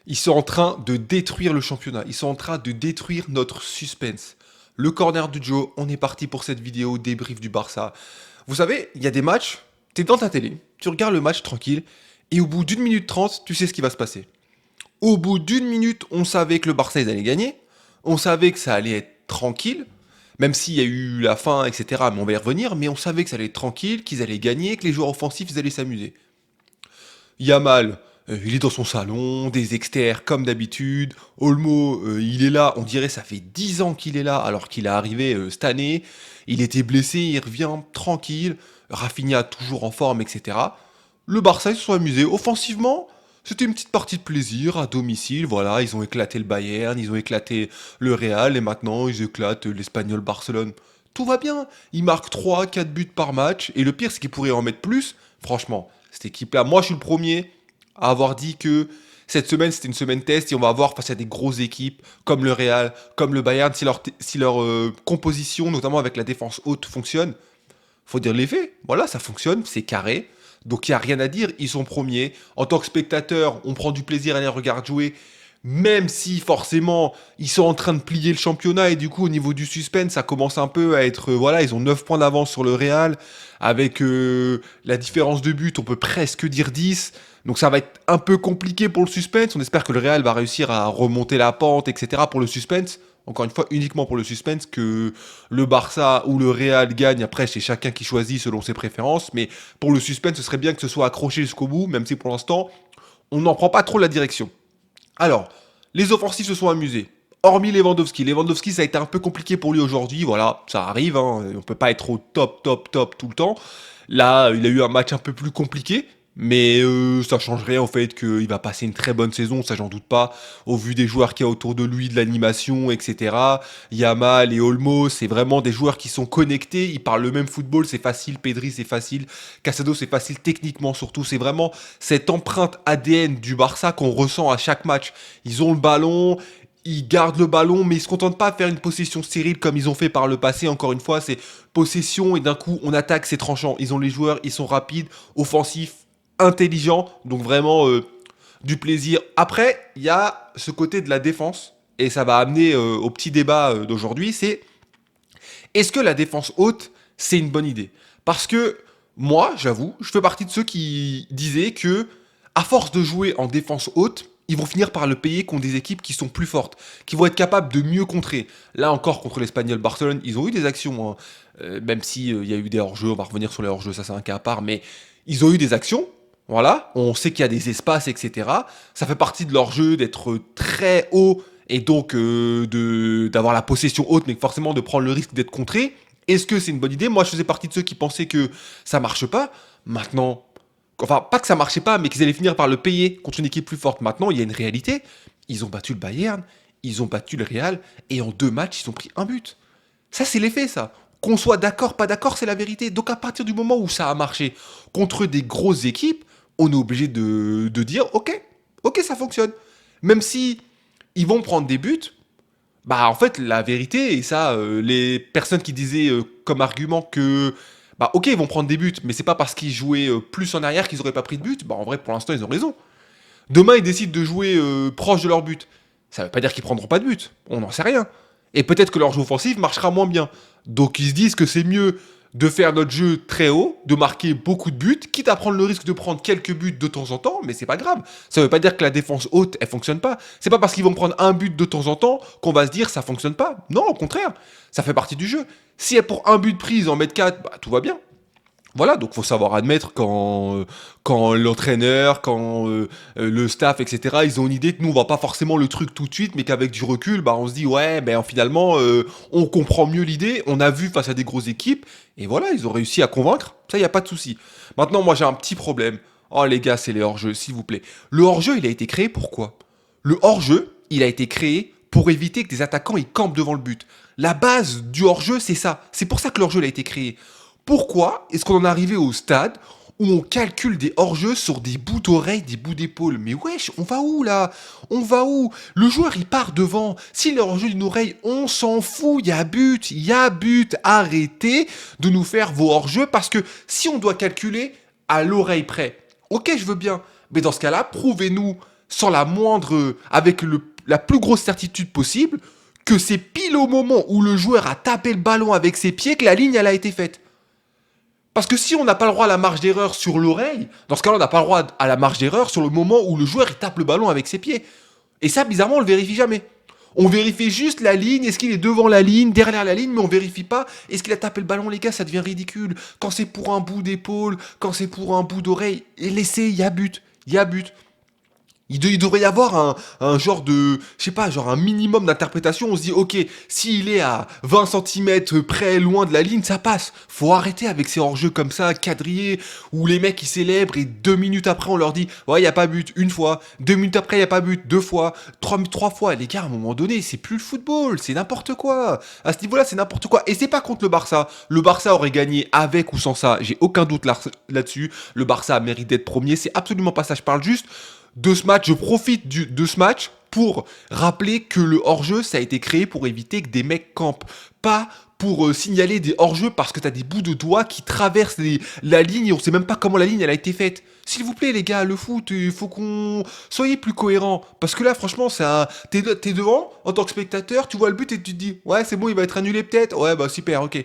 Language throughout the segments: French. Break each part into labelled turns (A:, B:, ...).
A: Ils sont en train de détruire le championnat. Ils sont en train de détruire notre suspense. Le corner du Joe, on est parti pour cette vidéo débrief du Barça. Vous savez, il y a des matchs, t'es dans ta télé, tu regardes le match tranquille, et au bout d'une minute 30, tu sais ce qui va se passer. Au bout d'une minute, on savait que le Barça, ils allaient gagner. On savait que ça allait être tranquille, même s'il y a eu la fin, etc. Mais on va y revenir, mais on savait que ça allait être tranquille, qu'ils allaient gagner, que les joueurs offensifs, ils allaient s'amuser. Yamal, il est dans son salon, des exters comme d'habitude. Olmo, il est là, on dirait ça fait 10 ans qu'il est là, alors qu'il est arrivé cette année. Il était blessé, il revient tranquille. Rafinha toujours en forme, etc. Le Barça, ils se sont amusés. Offensivement, c'était une petite partie de plaisir à domicile. Voilà, ils ont éclaté le Bayern, ils ont éclaté le Real, et maintenant ils éclatent l'Espagnol Barcelone. Tout va bien. Ils marquent 3, 4 buts par match, et le pire, c'est qu'ils pourraient en mettre plus. Franchement, cette équipe-là, moi je suis le premier à avoir dit que cette semaine c'était une semaine test et on va voir face à des grosses équipes comme le Real, comme le Bayern, si leur composition, notamment avec la défense haute, fonctionne. Faut dire les faits. Voilà, ça fonctionne, c'est carré. Donc il n'y a rien à dire, ils sont premiers. En tant que spectateur, on prend du plaisir à les regarder jouer, même si forcément ils sont en train de plier le championnat et du coup au niveau du suspense ça commence un peu à être voilà, ils ont 9 points d'avance sur le Real avec la différence de but on peut presque dire 10, donc ça va être un peu compliqué pour le suspense. On espère que le Real va réussir à remonter la pente, etc. pour le suspense. Encore une fois, uniquement pour le suspense, que le Barça ou le Real gagne. Après, c'est chacun qui choisit selon ses préférences. Mais pour le suspense, ce serait bien que ce soit accroché jusqu'au bout, même si pour l'instant, on n'en prend pas trop la direction. Alors, les offensifs se sont amusés. Hormis Lewandowski. Lewandowski, ça a été un peu compliqué pour lui aujourd'hui. Voilà, ça arrive. Hein. On peut pas être au top, top, top tout le temps. Là, il a eu un match un peu plus compliqué. Mais ça change rien au fait qu'il va passer une très bonne saison, ça j'en doute pas, au vu des joueurs qu'il y a autour de lui, de l'animation, etc. Yamal et Olmo, c'est vraiment des joueurs qui sont connectés, ils parlent le même football, c'est facile, Pedri c'est facile, Casado c'est facile techniquement surtout, c'est vraiment cette empreinte ADN du Barça qu'on ressent à chaque match. Ils ont le ballon, ils gardent le ballon, mais ils se contentent pas de faire une possession stérile comme ils ont fait par le passé. Encore une fois, c'est possession et d'un coup on attaque, c'est tranchant. Ils ont les joueurs, ils sont rapides, offensifs, intelligents, donc vraiment du plaisir. Après, il y a ce côté de la défense, et ça va amener au petit débat d'aujourd'hui, c'est est-ce que la défense haute, c'est une bonne idée? Parce que moi, j'avoue, je fais partie de ceux qui disaient que, à force de jouer en défense haute, ils vont finir par le payer contre des équipes qui sont plus fortes, qui vont être capables de mieux contrer. Là encore, contre l'Espagnol Barcelone, ils ont eu des actions, hein. Même s'il y a eu des hors-jeux, on va revenir sur les hors-jeux, ça c'est un cas à part, mais ils ont eu des actions, voilà, on sait qu'il y a des espaces, etc. Ça fait partie de leur jeu d'être très haut et donc d'avoir la possession haute, mais forcément de prendre le risque d'être contré. Est-ce que c'est une bonne idée? Moi, je faisais partie de ceux qui pensaient que ça marche pas. Maintenant, enfin, pas que ça marchait pas, mais qu'ils allaient finir par le payer contre une équipe plus forte. Maintenant, il y a une réalité. Ils ont battu le Bayern, ils ont battu le Real, et en 2 matchs, ils ont pris un but. Ça, c'est l'effet, ça. Qu'on soit d'accord, pas d'accord, c'est la vérité. Donc, à partir du moment où ça a marché contre des grosses équipes, on est obligé de dire, ok, ça fonctionne. Même si ils vont prendre des buts, bah en fait la vérité, et ça les personnes qui disaient comme argument que bah ok ils vont prendre des buts, mais c'est pas parce qu'ils jouaient plus en arrière qu'ils auraient pas pris de but, bah en vrai pour l'instant ils ont raison. Demain ils décident de jouer proche de leur but, ça veut pas dire qu'ils prendront pas de but, on n'en sait rien. Et peut-être que leur jeu offensif marchera moins bien. Donc ils se disent que c'est mieux de faire notre jeu très haut, de marquer beaucoup de buts, quitte à prendre le risque de prendre quelques buts de temps en temps, mais c'est pas grave. Ça veut pas dire que la défense haute, elle fonctionne pas. C'est pas parce qu'ils vont prendre un but de temps en temps qu'on va se dire ça fonctionne pas. Non, au contraire, ça fait partie du jeu. Si elle pour un but de prise en mettre 4, bah tout va bien. Voilà, donc faut savoir admettre quand l'entraîneur, quand le staff, etc., ils ont une idée que nous, on voit pas forcément le truc tout de suite, mais qu'avec du recul, bah, on se dit, ouais, ben finalement, on comprend mieux l'idée, on a vu face à des grosses équipes, et voilà, ils ont réussi à convaincre, ça, y a pas de souci. Maintenant, moi, j'ai un petit problème. Oh, les gars, c'est les hors-jeux, s'il vous plaît. Le hors-jeu, il a été créé pourquoi? Le hors-jeu, il a été créé pour éviter que des attaquants, ils campent devant le but. La base du hors-jeu, c'est ça. C'est pour ça que le hors-jeu, il a été créé. Pourquoi est-ce qu'on en est arrivé au stade où on calcule des hors-jeux sur des bouts d'oreilles, des bouts d'épaule? Mais wesh, on va où là? On va où? Le joueur il part devant. S'il est hors-jeu d'une oreille, on s'en fout. Il y a but, il y a but. Arrêtez de nous faire vos hors-jeux parce que si on doit calculer à l'oreille près, ok, je veux bien. Mais dans ce cas-là, prouvez-nous sans avec la plus grosse certitude possible que c'est pile au moment où le joueur a tapé le ballon avec ses pieds que la ligne elle a été faite. Parce que si on n'a pas le droit à la marge d'erreur sur l'oreille, dans ce cas-là, on n'a pas le droit à la marge d'erreur sur le moment où le joueur il tape le ballon avec ses pieds. Et ça, bizarrement, on le vérifie jamais. On vérifie juste la ligne, est-ce qu'il est devant la ligne, derrière la ligne, mais on vérifie pas, est-ce qu'il a tapé le ballon, les gars, ça devient ridicule. Quand c'est pour un bout d'épaule, quand c'est pour un bout d'oreille, et laissez, il y a but, il y a but. Il devrait y avoir un genre de, je sais pas, genre un minimum d'interprétation. On se dit, ok, s'il est à 20 centimètres près, loin de la ligne, ça passe. Faut arrêter avec ces hors-jeux comme ça, quadrillés, où les mecs ils célèbrent et 2 minutes après on leur dit, ouais, y a pas but, une fois. 2 minutes après, y a pas but, deux fois. Trois fois. Les gars, à un moment donné, c'est plus le football, c'est n'importe quoi. À ce niveau-là, c'est n'importe quoi. Et c'est pas contre le Barça. Le Barça aurait gagné avec ou sans ça. J'ai aucun doute là-dessus. Le Barça mérite d'être premier. C'est absolument pas ça. Je parle juste de ce match, je profite de ce match pour rappeler que le hors-jeu, ça a été créé pour éviter que des mecs campent. Pas pour signaler des hors-jeux parce que t'as des bouts de doigts qui traversent la ligne et on sait même pas comment la ligne elle a été faite. S'il vous plaît les gars, le foot, il faut qu'on... Soyez plus cohérents. Parce que là franchement, t'es devant, en tant que spectateur, tu vois le but et tu te dis, ouais c'est bon, il va être annulé peut-être. Ouais bah super, ok.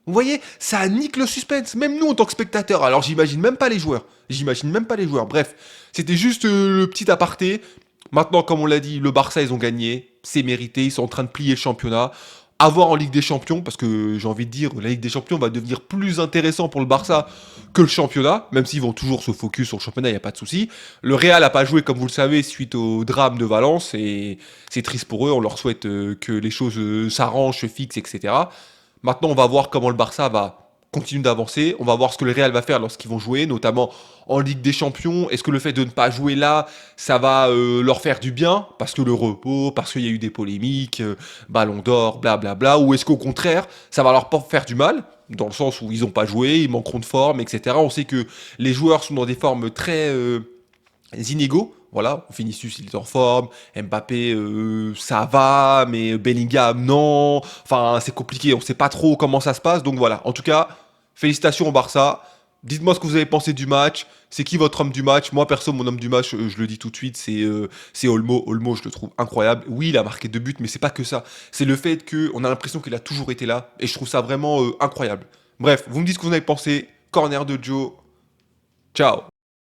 A: Vous voyez, ça nique le suspense, même nous en tant que spectateurs. Alors j'imagine même pas les joueurs. J'imagine même pas les joueurs. Bref, c'était juste le petit aparté. Maintenant, comme on l'a dit, le Barça, ils ont gagné. C'est mérité. Ils sont en train de plier le championnat. À voir en Ligue des Champions, parce que j'ai envie de dire, la Ligue des Champions va devenir plus intéressant pour le Barça que le championnat, même s'ils vont toujours se focus sur le championnat, il n'y a pas de souci. Le Real n'a pas joué, comme vous le savez, suite au drame de Valence, et c'est triste pour eux. On leur souhaite que les choses s'arrangent, se fixent, etc. Maintenant, on va voir comment le Barça va continuer d'avancer. On va voir ce que le Real va faire lorsqu'ils vont jouer, notamment en Ligue des Champions. Est-ce que le fait de ne pas jouer là, ça va leur faire du bien parce que le repos, parce qu'il y a eu des polémiques, Ballon d'Or, blablabla, ou est-ce qu'au contraire, ça va leur faire du mal dans le sens où ils n'ont pas joué, ils manqueront de forme, etc. On sait que les joueurs sont dans des formes très inégaux. Voilà, Vinicius il est en forme, Mbappé ça va, mais Bellingham non. Enfin, c'est compliqué, on sait pas trop comment ça se passe. Donc voilà, en tout cas, félicitations au Barça. Dites-moi ce que vous avez pensé du match. C'est qui votre homme du match? Moi, perso, mon homme du match, je le dis tout de suite, c'est Olmo. Olmo, je le trouve incroyable. Oui, il a marqué 2 buts, mais c'est pas que ça. C'est le fait qu'on a l'impression qu'il a toujours été là. Et je trouve ça vraiment incroyable. Bref, vous me dites ce que vous en avez pensé. Corner de Joe. Ciao.